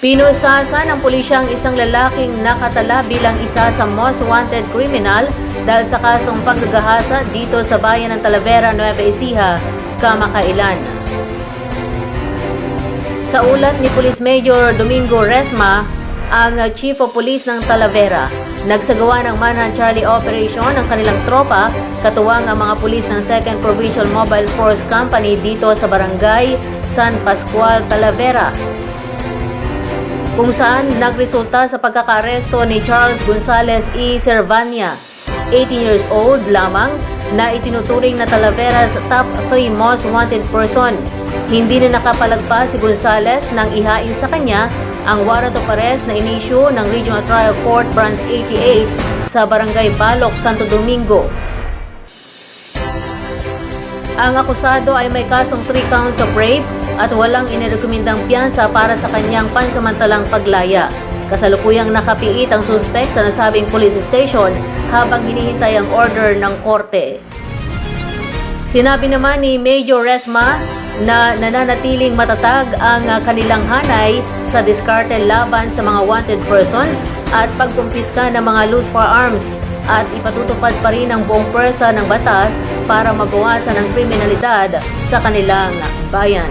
Pinusasan ng pulisya ang isang lalaking nakatala bilang isa sa most wanted criminal dahil sa kasong panggagahasa dito sa bayan ng Talavera, Nueva Ecija, kamakailan. Sa ulat ni Police Major Domingo Resma, ang Chief of Police ng Talavera, nagsagawa ng Manhunt Charlie Operation ng kanilang tropa, katuwang ang mga pulis ng 2nd Provincial Mobile Force Company dito sa Barangay San Pascual, Talavera, kung saan nagresulta sa pagkakaaresto ni Charles Gonzales E. Servania, 18 years old lamang, na itinuturing na Talavera's top 3 most wanted person. Hindi na nakapalagpas si Gonzales nang ihain sa kanya ang warrant of arrest na inisyu ng Regional Trial Court Branch 88 sa Barangay Balok, Santo Domingo. Ang akusado ay may kasong 3 counts of rape at walang inirekomendang piyansa para sa kanyang pansamantalang paglaya. Kasalukuyang nakapiit ang suspek sa nasabing police station habang hinihintay ang order ng korte. Sinabi naman ni Major Resma na nananatiling matatag ang kanilang hanay sa diskarte laban sa mga wanted person at pagkumpiska ng mga loose firearms, at ipatutupad pa rin ang buong pwersa ng batas para mabawasan ang kriminalidad sa kanilang bayan.